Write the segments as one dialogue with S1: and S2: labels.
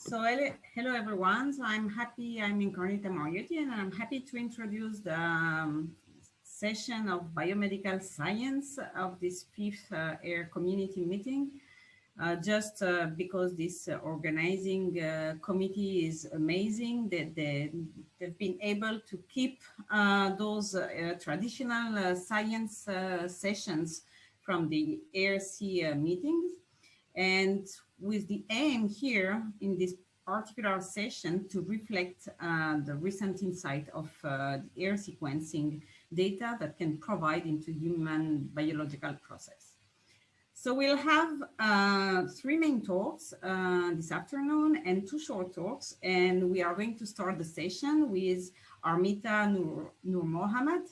S1: So hello everyone. So I'm Encarnita Mariotti, and I'm happy to introduce the session of biomedical science of this fifth AIR community meeting. Because this organizing committee is amazing, that they've been able to keep those traditional science sessions from the AIRR-C meetings. And with the aim here in this particular session to reflect the recent insight of the AIR sequencing data that can provide into human biological process. So we'll have 3 main talks this afternoon and 2 short talks, and we are going to start the session with Armita Nourmohammad.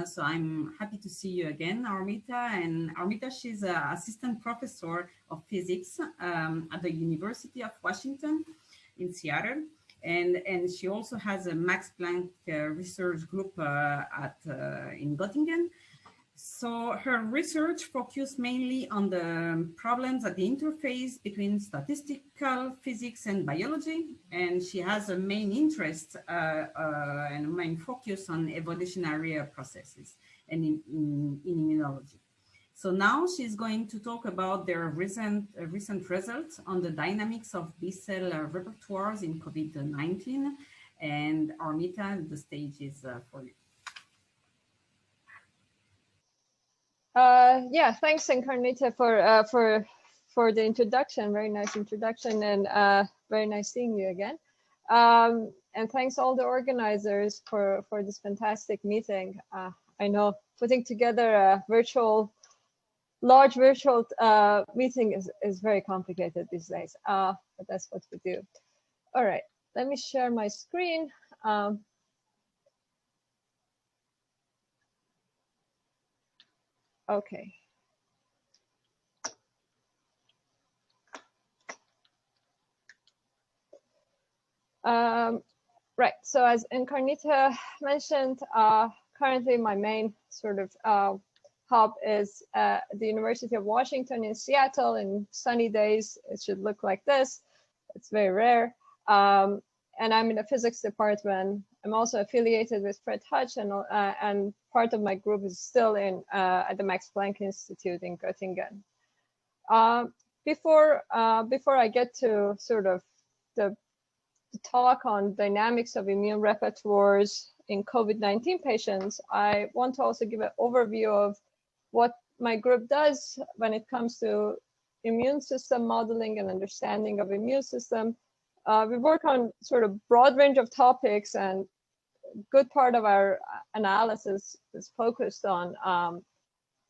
S1: So I'm happy to see you again, Armita. And Armita, she's an assistant professor of physics at the University of Washington in Seattle. And she also has a Max Planck research group in Göttingen. So her research focused mainly on the problems at the interface between statistical physics and biology, and she has a main interest and a main focus on evolutionary processes and in immunology. So now she's going to talk about their recent results on the dynamics of B-cell repertoires in COVID-19. And Armita, the stage is for you.
S2: Yeah, thanks, Encarnita, for the introduction. Very nice introduction, and very nice seeing you again. And thanks all the organizers for this fantastic meeting. I know putting together a large virtual meeting is very complicated these days, but that's what we do. All right, let me share my screen. Okay. Right, so as Encarnita mentioned, currently my main sort of hub is the University of Washington in Seattle. In sunny days, it should look like this. It's very rare. And I'm in the physics department. I'm also affiliated with Fred Hutch, and part of my group is still at the Max Planck Institute in Göttingen. Before I get to sort of the talk on dynamics of immune repertoires in COVID-19 patients, I want to also give an overview of what my group does when it comes to immune system modeling and understanding of immune system. We work on sort of broad range of topics, and a good part of our analysis is focused on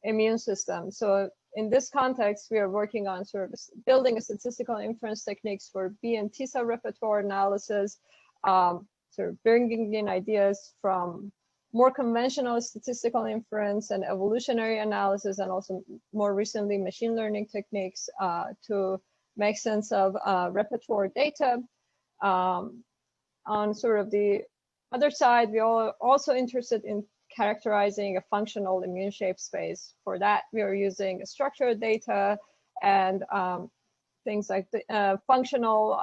S2: immune system. So in this context, we are working on sort of building a statistical inference techniques for B and T cell repertoire analysis, sort of bringing in ideas from more conventional statistical inference and evolutionary analysis, and also more recently machine learning techniques to make sense of repertoire data. On sort of the other side, we are also interested in characterizing a functional immune shape space. For that, we are using structured data and things like the, functional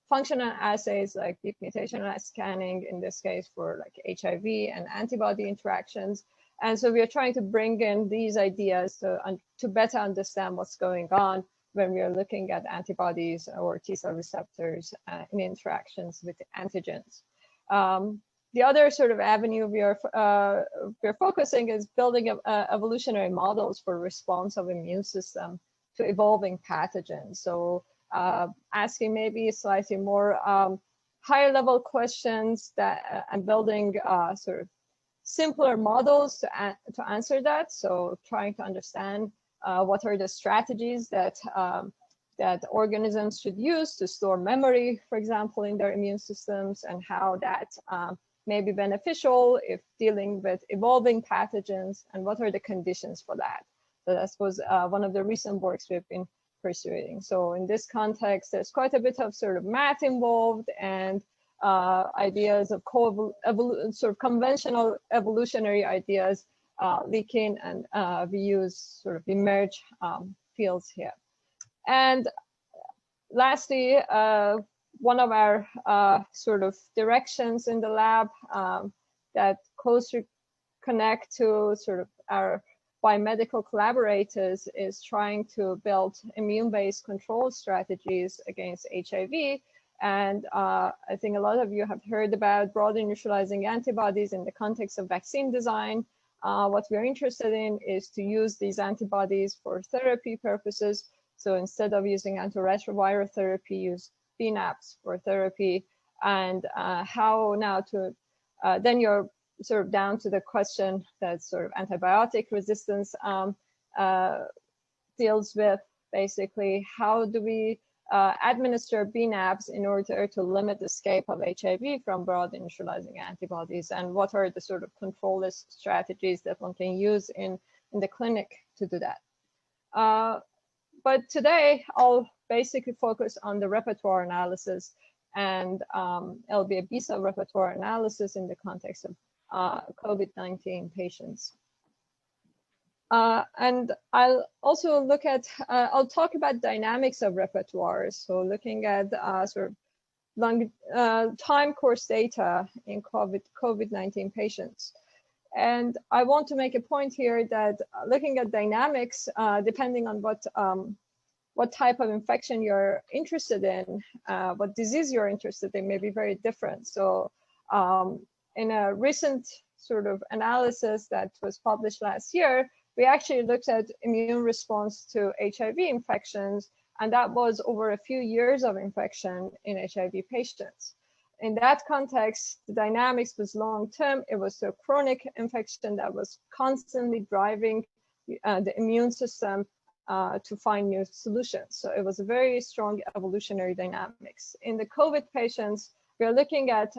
S2: assays like deep mutational scanning, in this case for like HIV and antibody interactions. And so we are trying to bring in these ideas to better understand what's going on when we are looking at antibodies or T cell receptors in interactions with the antigens. The other sort of avenue we're focusing is building evolutionary models for response of immune system to evolving pathogens. So asking maybe slightly more higher level questions and building sort of simpler models to answer that. So trying to understand what are the strategies that organisms should use to store memory, for example, in their immune systems, and how that may be beneficial if dealing with evolving pathogens, and what are the conditions for that. So that was one of the recent works we've been pursuing. So in this context, there's quite a bit of sort of math involved, and ideas of sort of conventional evolutionary ideas leaking, and we use sort of emerge fields here. And lastly, one of our sort of directions in the lab that closely connect to sort of our biomedical collaborators is trying to build immune-based control strategies against HIV. And I think a lot of you have heard about broadly neutralizing antibodies in the context of vaccine design. What we're interested in is to use these antibodies for therapy purposes. So instead of using antiretroviral therapy, use BNAbs for therapy. And how now to, then you're sort of down to the question that sort of antibiotic resistance deals with. Basically, how do we administer BNAbs in order to limit the escape of HIV from broadly neutralizing antibodies, and what are the sort of control-less strategies that one can use in the clinic to do that. But today I'll basically focus on the repertoire analysis, and it'll be a B-cell repertoire analysis in the context of COVID-19 patients. And I'll also look at, I'll talk about dynamics of repertoires. So looking at sort of long time course data in COVID-19 patients. And I want to make a point here that looking at dynamics, depending on what type of infection you're interested in, what disease you're interested in may be very different. So in a recent sort of analysis that was published last year, we actually looked at immune response to HIV infections, and that was over a few years of infection in HIV patients. In that context, the dynamics was long-term. It was a chronic infection that was constantly driving the immune system to find new solutions. So it was a very strong evolutionary dynamics. In the COVID patients, we are looking at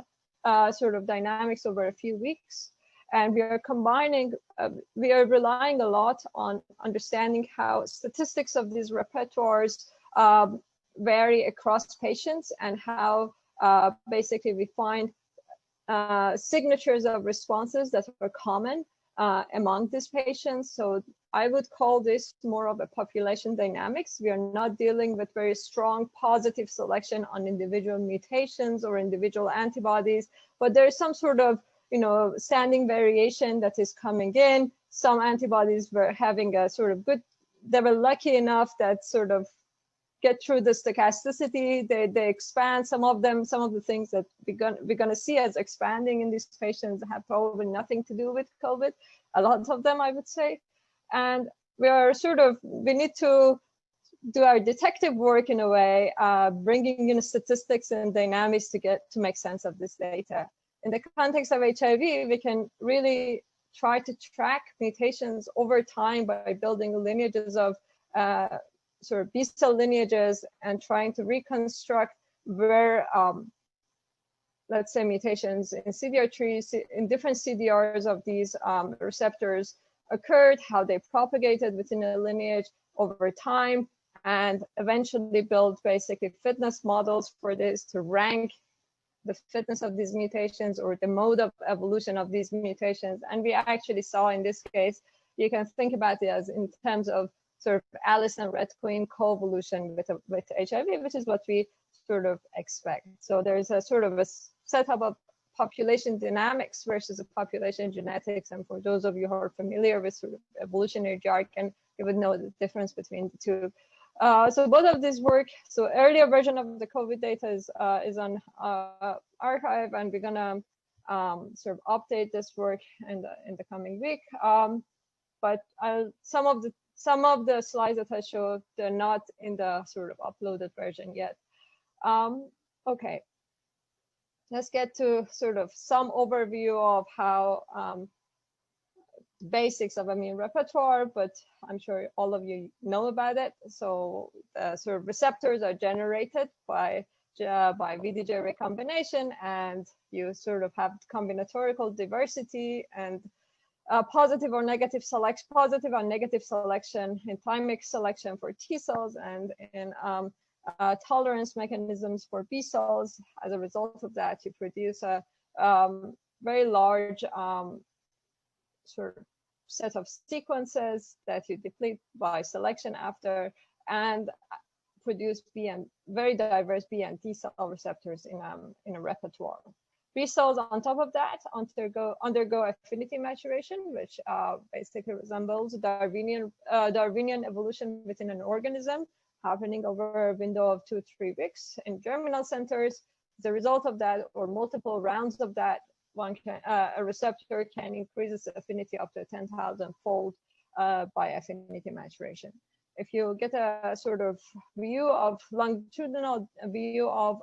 S2: sort of dynamics over a few weeks. And we are combining, we are relying a lot on understanding how statistics of these repertoires vary across patients, and how basically we find signatures of responses that are common among these patients. So I would call this more of a population dynamics. We are not dealing with very strong positive selection on individual mutations or individual antibodies, but there's some sort of standing variation that is coming in. Some antibodies were having a sort of good, they were lucky enough that sort of get through the stochasticity, they expand. Some of them, some of the things that we're gonna see as expanding in these patients have probably nothing to do with COVID. A lot of them, I would say. And we are sort of, we need to do our detective work in a way, bringing in statistics and dynamics to make sense of this data. In the context of HIV, we can really try to track mutations over time by building lineages of sort of B-cell lineages and trying to reconstruct where, let's say, mutations in CDR3, in different CDRs of these receptors occurred, how they propagated within a lineage over time, and eventually build basically fitness models for this to rank the fitness of these mutations or the mode of evolution of these mutations. And we actually saw in this case, you can think about it as in terms of sort of Alice and Red Queen co-evolution with HIV, which is what we sort of expect. So there's a sort of a setup of population dynamics versus a population genetics. And for those of you who are familiar with sort of evolutionary jargon, you would know the difference between the two. So both of this work, so earlier version of the COVID data is on archive, and we're gonna sort of update this work in the coming week. But some of the slides that I showed, they're not in the sort of uploaded version yet. Okay, let's get to sort of some overview of how basics of immune repertoire, but I'm sure all of you know about it. So sort of receptors are generated by VDJ recombination, and you sort of have combinatorial diversity and positive or negative selection in thymic selection for T cells, and in tolerance mechanisms for B cells. As a result of that, you produce a very large sort of set of sequences that you deplete by selection after. And produce very diverse B and T cell receptors in a repertoire. B cells on top of that undergo affinity maturation, which basically resembles Darwinian evolution within an organism, happening over a window of 2-3 weeks in germinal centers. As a result of that, or multiple rounds of that, a receptor can increase its affinity up to 10,000-fold by affinity maturation. If you get a sort of view of longitudinal view of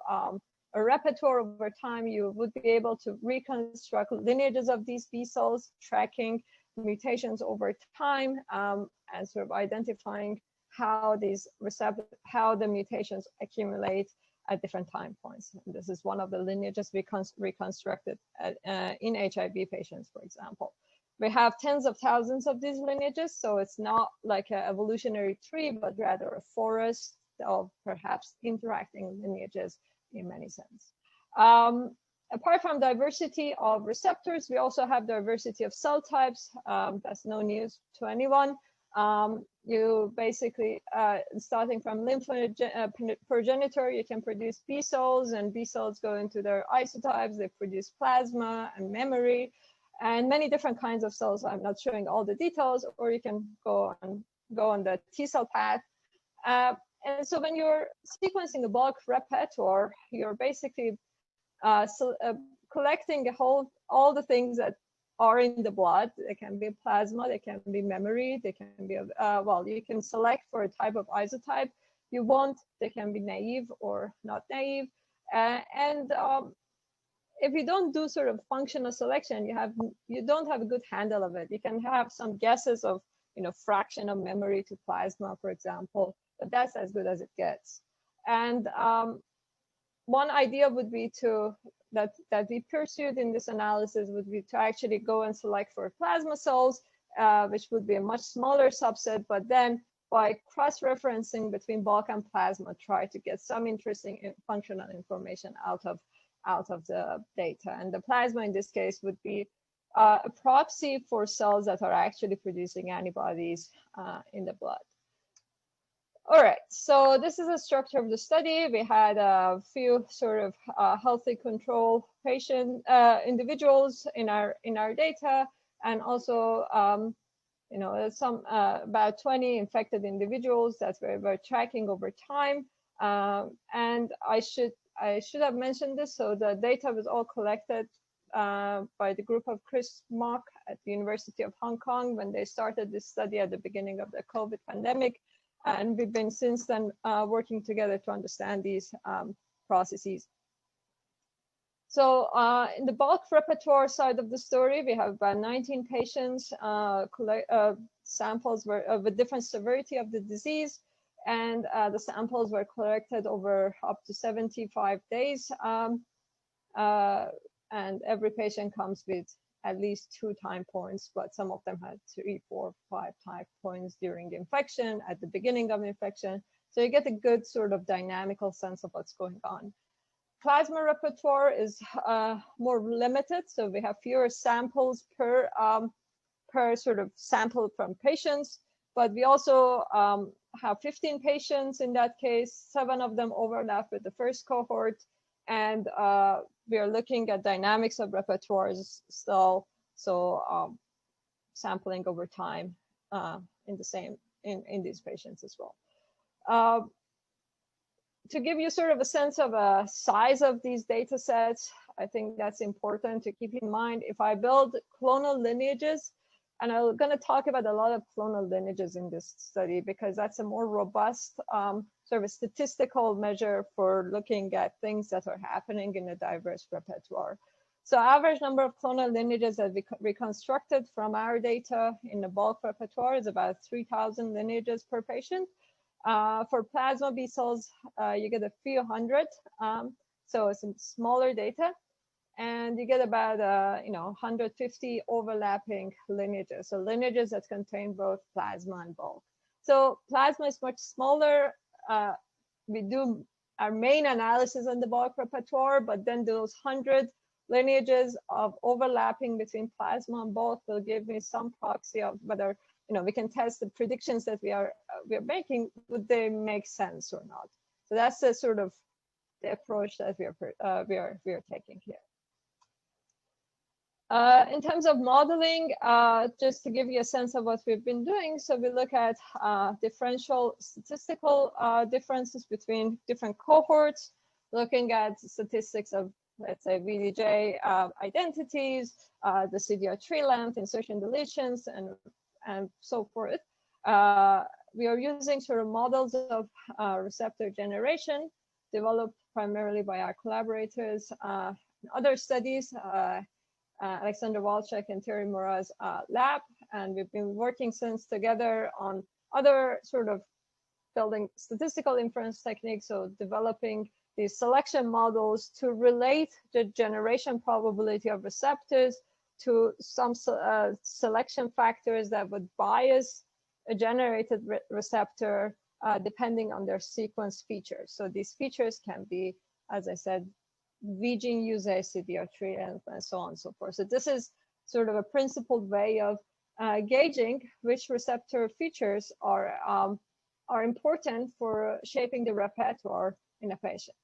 S2: a repertoire over time, you would be able to reconstruct lineages of these B cells, tracking mutations over time, and sort of identifying how the mutations accumulate at different time points. And this is one of the lineages we reconstructed in HIV patients, for example. We have tens of thousands of these lineages, so it's not like an evolutionary tree, but rather a forest of perhaps interacting lineages in many sense. Apart from diversity of receptors, we also have diversity of cell types. That's no news to anyone. You basically, starting from progenitor, you can produce B cells, and B cells go into their isotypes. They produce plasma and memory, and many different kinds of cells. I'm not showing all the details, or you can go on the T cell path. And so when you're sequencing a bulk repertoire, you're basically collecting all the things that are in the blood. They can be plasma, they can be memory, they can be, well, you can select for a type of isotype you want. They can be naive or not naive. If you don't do sort of functional selection, you don't have a good handle of it. You can have some guesses of, fraction of memory to plasma, for example, but that's as good as it gets. And one idea would be that we pursued in this analysis would be to actually go and select for plasma cells, which would be a much smaller subset, but then by cross-referencing between bulk and plasma, try to get some interesting functional information out of the data. And the plasma in this case would be a proxy for cells that are actually producing antibodies in the blood. All right, so this is a structure of the study. We had a few sort of healthy control individuals in our data, and also some about 20 infected individuals that we were tracking over time. And I should have mentioned this. So the data was all collected by the group of Chris Mock at the University of Hong Kong when they started this study at the beginning of the COVID pandemic. And we've been since then working together to understand these processes. So in the bulk repertoire side of the story, we have about 19 patients, samples were with different severity of the disease, and the samples were collected over up to 75 days. And every patient comes with at least 2 time points, but some of them had 3, 4, 5 time points during the infection, at the beginning of infection. So you get a good sort of dynamical sense of what's going on. Plasma repertoire is more limited, so we have fewer samples per sort of sample from patients, but we also have 15 patients in that case. 7 of them overlap with the first cohort, and we are looking at dynamics of repertoires still, so sampling over time in these patients as well. To give you sort of a sense of a size of these data sets, I think that's important to keep in mind. If I build clonal lineages, and I'm going to talk about a lot of clonal lineages in this study because that's a more robust sort of statistical measure for looking at things that are happening in a diverse repertoire. So average number of clonal lineages that we reconstructed from our data in the bulk repertoire is about 3,000 lineages per patient. For plasma B cells, you get a few hundred, so it's smaller data, and you get about 150 overlapping lineages, so lineages that contain both plasma and bulk. So plasma is much smaller. We do our main analysis on the bulk repertoire, but then those 100 lineages of overlapping between plasma and bulk will give me some proxy of whether we can test the predictions that we are making, would they make sense or not? So that's the sort of the approach that we are taking here. In terms of modeling, just to give you a sense of what we've been doing, so we look at differential statistical differences between different cohorts, looking at statistics of, let's say, VDJ identities, the CDR3 length, insertion deletions, and so forth. We are using sort of models of receptor generation developed primarily by our collaborators in other studies, Alexander Walczak and Terry Mora's lab, and we've been working since together on other sort of building statistical inference techniques, so developing these selection models to relate the generation probability of receptors to some selection factors that would bias a generated receptor depending on their sequence features. So these features can be, as I said, V-gene usage, CDR3, and so on and so forth. So this is sort of a principled way of gauging which receptor features are important for shaping the repertoire in a patient.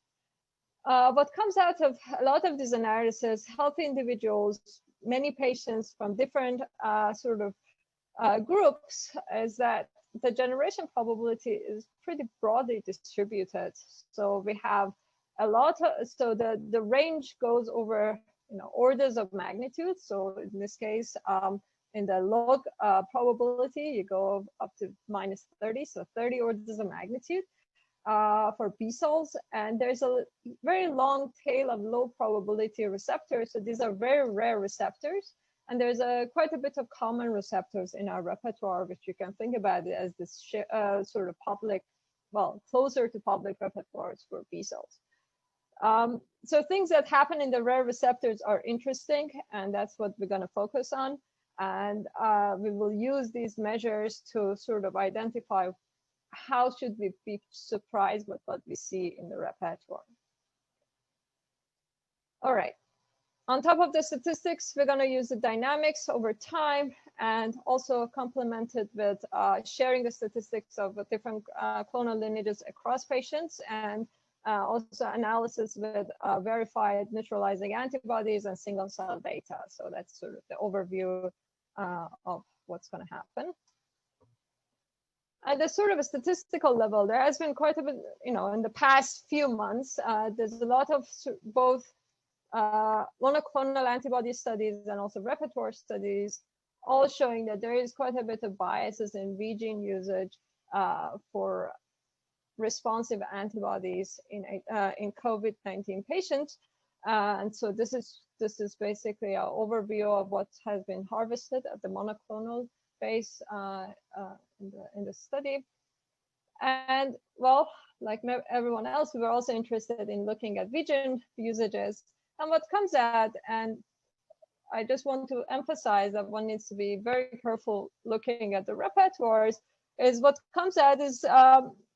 S2: What comes out of a lot of these analyses, healthy individuals, many patients from different sort of groups, is that the generation probability is pretty broadly distributed. So we have a lot of, so the range goes over orders of magnitude. So in this case, in the log probability, you go up to -30, so 30 orders of magnitude for B cells. And there's a very long tail of low probability receptors. So these are very rare receptors. And there's quite a bit of common receptors in our repertoire, which you can think about it as this sort of public, well, closer to public repertoires for B cells. So things that happen in the rare receptors are interesting, and that's what we're going to focus on. And we will use these measures to sort of identify how should we be surprised with what we see in the repertoire. All right. On top of the statistics, we're going to use the dynamics over time and also complemented with sharing the statistics of different clonal lineages across patients, and also analysis with verified neutralizing antibodies and single cell data. So that's sort of the overview of what's going to happen. At the sort of a statistical level, there has been quite a bit, in the past few months, there's a lot of both monoclonal antibody studies and also repertoire studies, all showing that there is quite a bit of biases in V-gene usage for responsive antibodies in COVID-19 patients. And so this is basically an overview of what has been harvested at the monoclonal base in the study. And well, like everyone else, we were also interested in looking at V-gene usages. And what comes out, and I just want to emphasize that one needs to be very careful looking at the repertoires, is what comes out is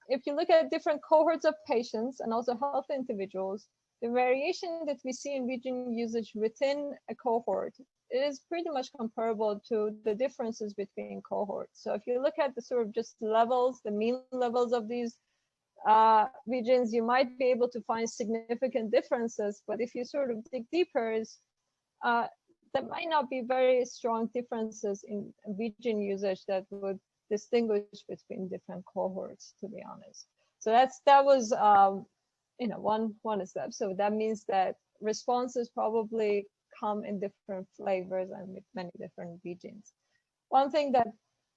S2: if you look at different cohorts of patients and also healthy individuals, the variation that we see in V-gene usage within a cohort is pretty much comparable to the differences between cohorts. So if you look at the sort of just levels, the mean levels of these V-genes, you might be able to find significant differences, but if you sort of dig deeper, there might not be very strong differences in V-gene usage that would distinguish between different cohorts, to be honest. So that was one step. So that means that responses probably come in different flavors and with many different V-genes. One thing that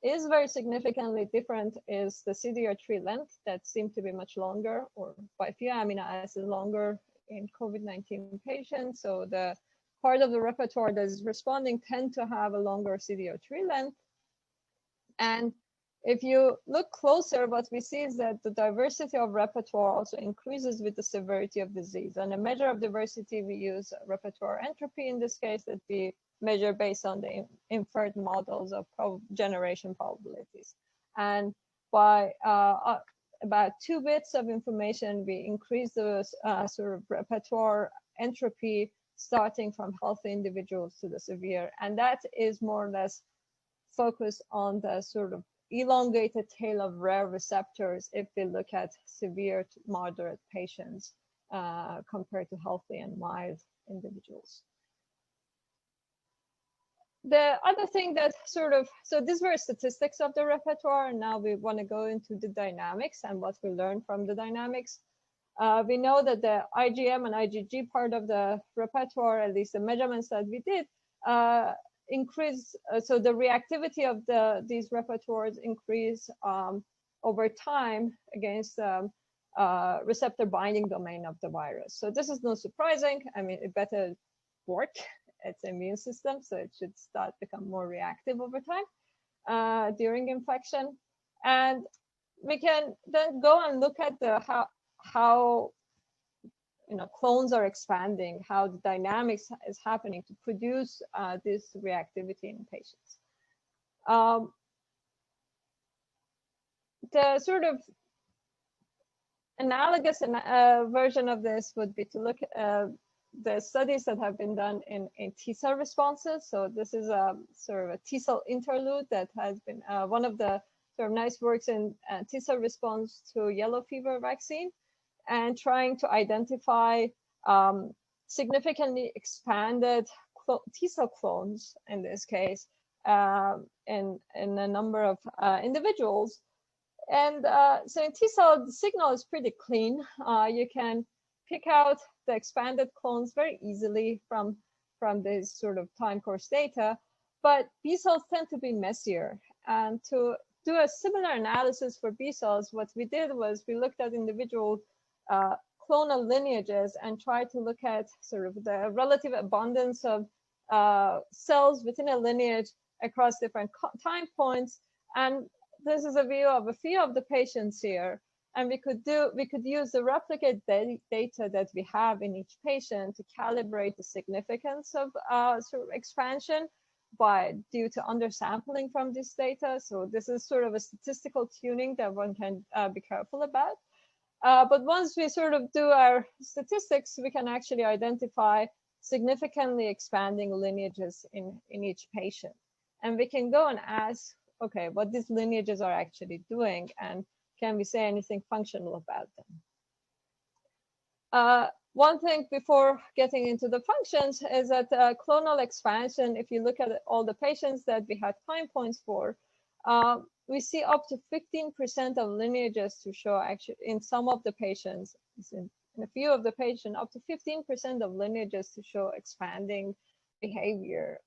S2: is very significantly different is the CDR3 length that seemed to be much longer, or by a few amino acids longer in COVID-19 patients. So the part of the repertoire that is responding tend to have a longer CDR3 length. And if you look closer, what we see is that the diversity of repertoire also increases with the severity of disease. And a measure of diversity, we use repertoire entropy in this case, that we measure based on the inferred models of generation probabilities. And by about 2 bits of information, we increase the sort of repertoire entropy starting from healthy individuals to the severe. And that is more or less focus on the sort of elongated tail of rare receptors if we look at severe to moderate patients compared to healthy and mild individuals. The other thing that so these were statistics of the repertoire, and now we want to go into the dynamics and what we learned from the dynamics. We know that the IgM and IgG part of the repertoire, at least the measurements that we did, increase. So the reactivity of these repertoires increase over time against receptor binding domain of the virus. So this is not surprising. I mean, it better work. Its immune system, so it should start become more reactive over time during infection. And we can then go and look at the how clones are expanding, how the dynamics is happening to produce this reactivity in patients. The sort of analogous version of this would be to look at the studies that have been done in T-cell responses. So this is a sort of a T-cell interlude that has been one of the sort of nice works in T-cell response to yellow fever vaccine, and trying to identify significantly expanded T-cell clones, in this case, in a number of individuals. And so in T-cell, the signal is pretty clean. You can pick out the expanded clones very easily from this sort of time course data, but B cells tend to be messier. And to do a similar analysis for B cells, what we did was we looked at individual clonal lineages and tried to look at sort of the relative abundance of cells within a lineage across different time points. And this is a view of a few of the patients here. And we could use the replicate data that we have in each patient to calibrate the significance of sort of expansion due to undersampling from this data. So this is sort of a statistical tuning that one can be careful about. But once we sort of do our statistics, we can actually identify significantly expanding lineages in each patient. And we can go and ask, okay, what these lineages are actually doing, and can we say anything functional about them? One thing before getting into the functions is that clonal expansion, if you look at all the patients that we had time points for, we see up to 15% of lineages to show actually in some of the patients, in a few of the patients, up to 15% of lineages to show expanding behavior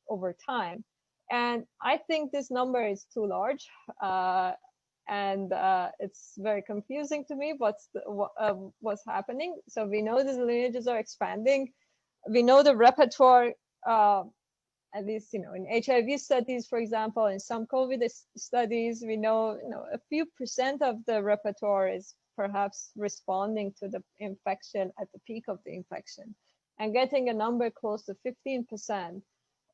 S2: over time. And I think this number is too large. And it's very confusing to me what's happening. So we know these lineages are expanding. We know the repertoire, at least in HIV studies, for example, in some COVID studies, we know a few percent of the repertoire is perhaps responding to the infection at the peak of the infection, and getting a number close to 15%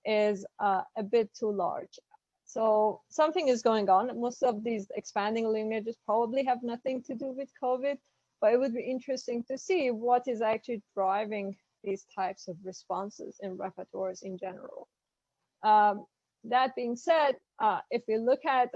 S2: is a bit too large. So something is going on. Most of these expanding lineages probably have nothing to do with COVID, but it would be interesting to see what is actually driving these types of responses in repertoires in general. That being said, if we look at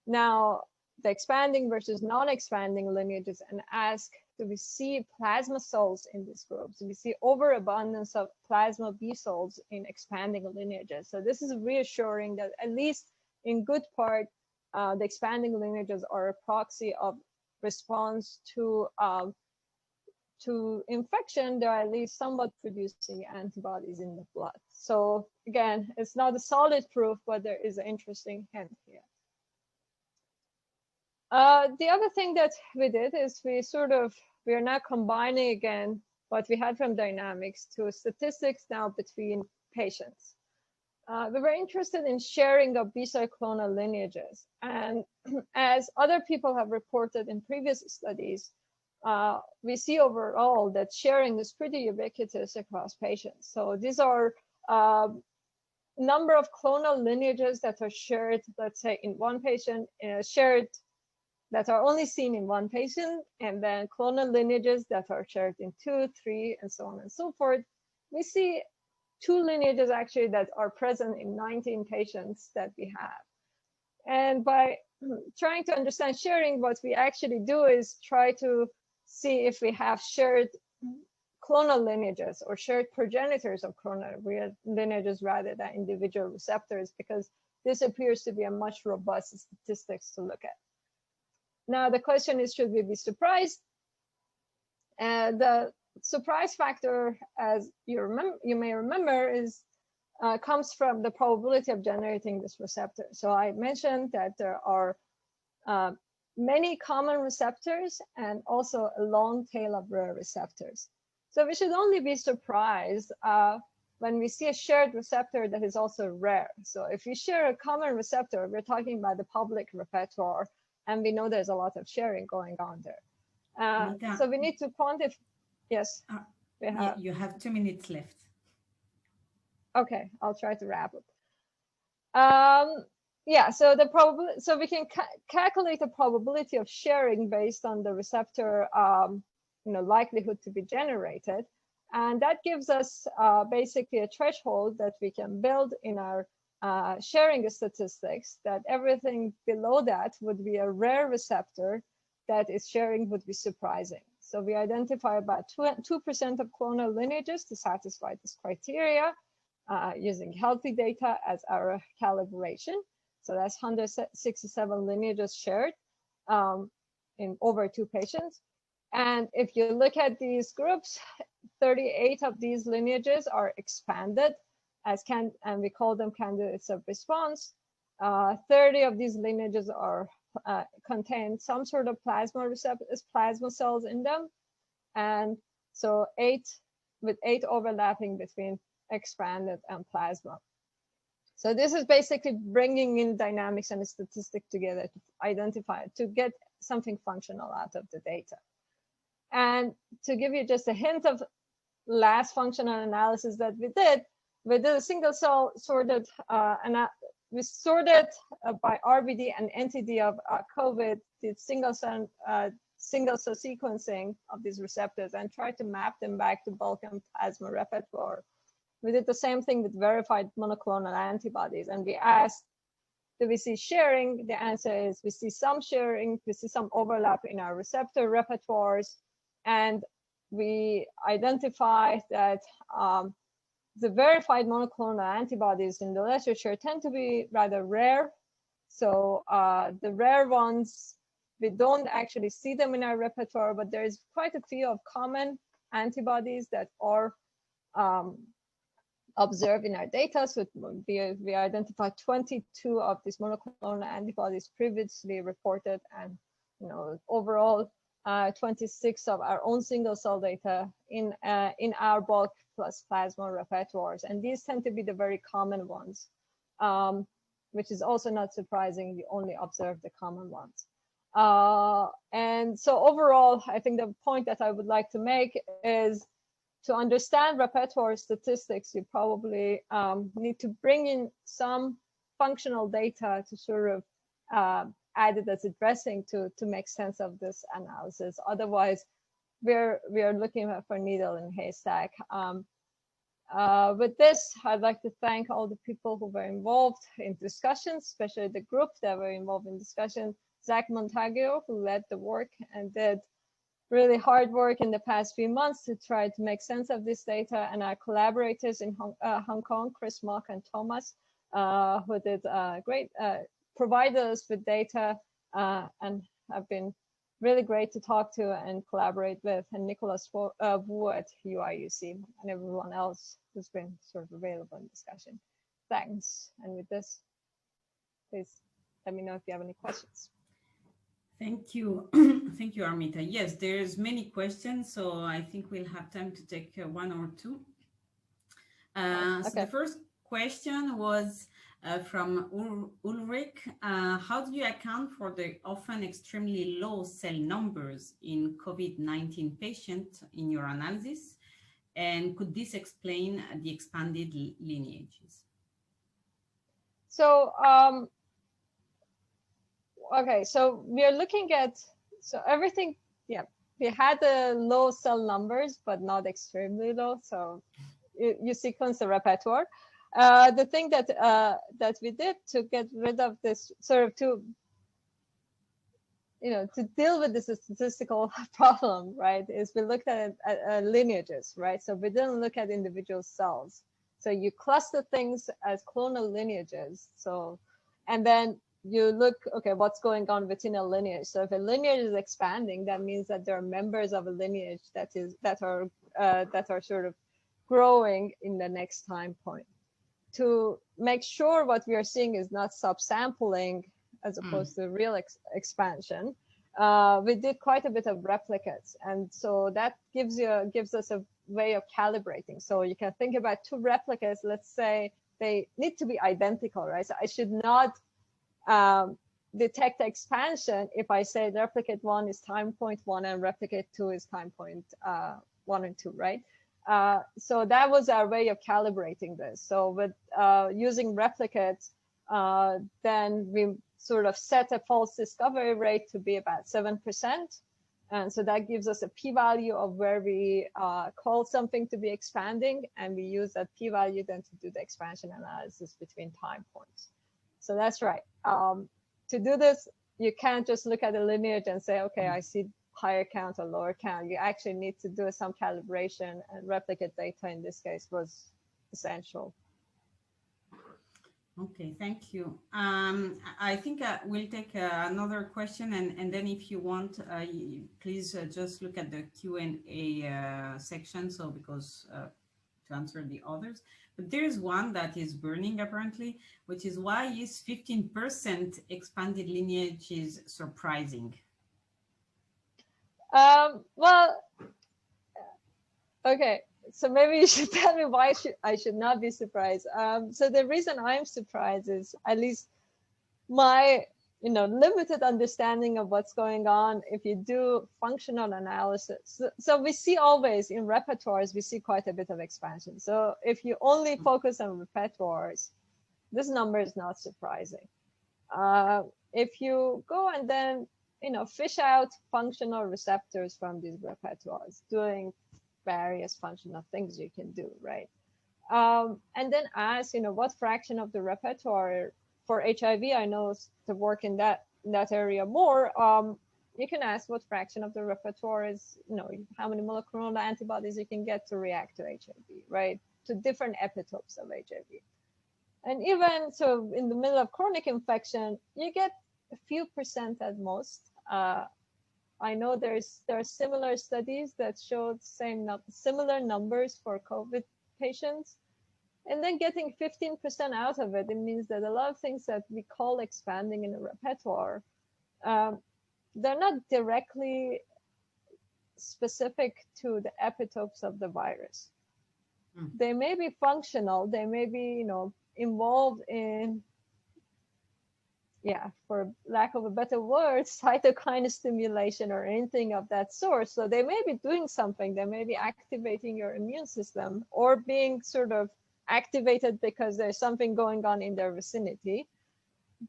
S2: now the expanding versus non-expanding lineages and ask, do we see plasma cells in these groups? Do we see overabundance of plasma B cells in expanding lineages? So this is reassuring that at least in good part, the expanding lineages are a proxy of response to infection. They're at least somewhat producing antibodies in the blood. So again, it's not a solid proof, but there is an interesting hint here. The other thing that we did is we are now combining again what we had from dynamics to statistics now between patients. We were interested in sharing of B-cell clonal lineages. And as other people have reported in previous studies, we see overall that sharing is pretty ubiquitous across patients. So these are number of clonal lineages that are shared, let's say in one patient, shared that are only seen in one patient, and then clonal lineages that are shared in 2, 3, and so on and so forth. We see 2 lineages actually that are present in 19 patients that we have. And by trying to understand sharing, what we actually do is try to see if we have shared clonal lineages or shared progenitors of clonal lineages rather than individual receptors, because this appears to be a much robust statistics to look at. Now, the question is, should we be surprised? And the surprise factor, as you may remember, is comes from the probability of generating this receptor. So I mentioned that there are many common receptors and also a long tail of rare receptors. So we should only be surprised when we see a shared receptor that is also rare. So if you share a common receptor, we're talking about the public repertoire, and we know there's a lot of sharing going on there. So we need to quantify. Yes, we have.
S1: You have 2 minutes left.
S2: Okay, I'll try to wrap up. Yeah, so the probability, so we can calculate the probability of sharing based on the receptor, likelihood to be generated, and that gives us basically a threshold that we can build in our sharing statistics. That everything below that would be a rare receptor that is sharing would be surprising. So we identify about 2% of clonal lineages to satisfy this criteria. Using healthy data as our calibration. So that's 167 lineages shared in over 2 patients. And if you look at these groups, 38 of these lineages are expanded and we call them candidates of response. 30 of these lineages are contain some sort of plasma cells in them. And so 8 overlapping between expanded and plasma. So this is basically bringing in dynamics and statistics together to identify, to get something functional out of the data. And to give you just a hint of last functional analysis that we did a single cell sorted, we sorted by RBD and NTD of COVID, did single cell sequencing of these receptors and tried to map them back to bulk and plasma repertoire. We did the same thing with verified monoclonal antibodies, and we asked, do we see sharing? The answer is we see some sharing, we see some overlap in our receptor repertoires, and we identified that the verified monoclonal antibodies in the literature tend to be rather rare. So the rare ones, we don't actually see them in our repertoire, but there's quite a few of common antibodies that are observed in our data. So we identified 22 of these monoclonal antibodies previously reported, and overall 26 of our own single cell data in our bulk plus plasma repertoires, and these tend to be the very common ones, which is also not surprising. We only observe the common ones. And so overall, I think the point that I would like to make is, to understand repertoire statistics, you probably need to bring in some functional data to sort of add it as a dressing to make sense of this analysis. Otherwise, we are looking for needle in haystack. With this, I'd like to thank all the people who were involved in discussions, especially the group that were involved in discussion. Zach Montaguio, who led the work and did really hard work in the past few months to try to make sense of this data, and our collaborators in Hong Kong, Chris Mock and Thomas, who did great, provided us with data and have been really great to talk to and collaborate with, and Nicholas Wu at UIUC, and everyone else who's been sort of available in discussion. Thanks. And with this, please let me know if you have any questions.
S1: Thank you. Thank you, Armita. Yes, there's many questions, so I think we'll have time to take 1 or 2. Okay. So the first question was from Ulrich. How do you account for the often extremely low cell numbers in COVID-19 patients in your analysis? And could this explain the expanded lineages?
S2: So, okay, so we are looking at, so everything, yeah, we had the low cell numbers, but not extremely low. So you sequence the repertoire. The thing that that we did to get rid of this sort of to deal with this statistical problem, right, is we looked at lineages, right? So we didn't look at individual cells. So you cluster things as clonal lineages. So, and then you look, okay, what's going on within a lineage? So if a lineage is expanding, that means that there are members of a lineage that are sort of growing in the next time point. To make sure what we are seeing is not subsampling as opposed to real expansion, we did quite a bit of replicates, and so that gives us a way of calibrating. So you can think about two replicates. Let's say they need to be identical, right? So I should not detect expansion if I say replicate 1 is time point 1 and replicate 2 is time point 1 and 2, right? So that was our way of calibrating this. So with using replicates, then we sort of set a false discovery rate to be about 7%. And so that gives us a p-value of where we call something to be expanding, and we use that p-value then to do the expansion analysis between time points. So that's right. To do this, you can't just look at the lineage and say, okay, I see higher count or lower count. You actually need to do some calibration, and replicate data in this case was essential.
S1: Okay, thank you. I think we'll take another question, and then if you want, please just look at the Q&A section, so because to answer the others. But there is one that is burning apparently, which is, why is 15% expanded lineages surprising?
S2: Well, okay. So maybe you should tell me why I should not be surprised. So the reason I'm surprised is at least my limited understanding of what's going on if you do functional analysis. So we see always in repertoires, we see quite a bit of expansion. So if you only focus on repertoires, this number is not surprising. If you go and then fish out functional receptors from these repertoires, doing various functional things you can do, right? And then ask, what fraction of the repertoire for HIV, I know to work in that area more, you can ask what fraction of the repertoire is, how many monoclonal antibodies you can get to react to HIV, right? To different epitopes of HIV. And even so in the middle of chronic infection, you get a few percent at most. I know there are similar studies that showed similar numbers for COVID patients, and then getting 15% out of it, it means that a lot of things that we call expanding in a repertoire, they're not directly specific to the epitopes of the virus. They may be functional, they may be involved in, for lack of a better word, cytokine stimulation or anything of that sort. So they may be doing something. They may be activating your immune system, or being sort of activated because there's something going on in their vicinity.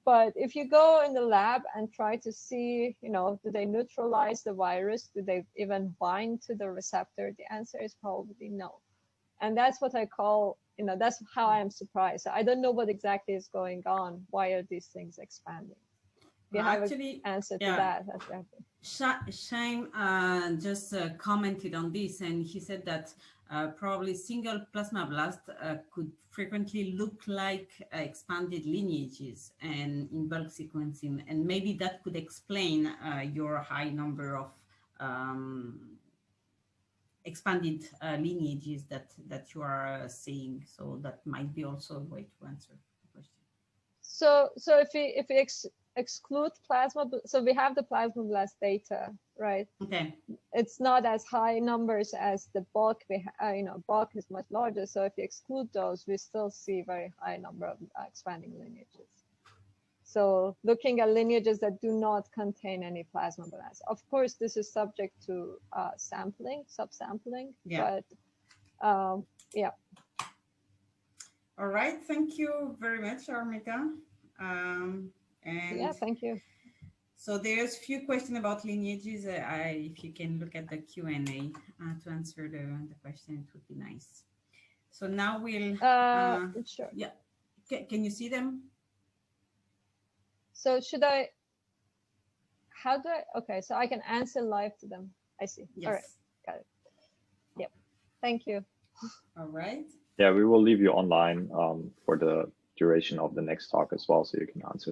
S2: But if you go in the lab and try to see, do they neutralize the virus? Do they even bind to the receptor? The answer is probably no. And that's what I call, that's how I am surprised. I don't know what exactly is going on. Why are these things expanding? Do you have an answer to that?
S1: Shane just commented on this, and he said that probably single plasmablast could frequently look like expanded lineages and in bulk sequencing, and maybe that could explain your high number of expanded lineages that you are seeing. So that might be also a way to answer the question.
S2: So if we exclude plasma, so we have the plasmablast data, right?
S1: Okay.
S2: It's not as high numbers as the bulk. Bulk is much larger. So if you exclude those, we still see very high number of expanding lineages. So looking at lineages that do not contain any plasmablast. Of course, this is subject to subsampling, but yeah.
S1: All right, thank you very much, Armita. And
S2: yeah, thank you.
S1: So there's a few questions about lineages. If you can look at the Q&A to answer the question, it would be nice. So now we'll,
S2: sure.
S1: Yeah, can you see them?
S2: So should I, how do I, okay, so I can answer live to them. I see.
S1: Yes.
S2: All right, got it. Yep, thank you.
S1: All right.
S3: Yeah, we will leave you online for the duration of the next talk as well, so you can answer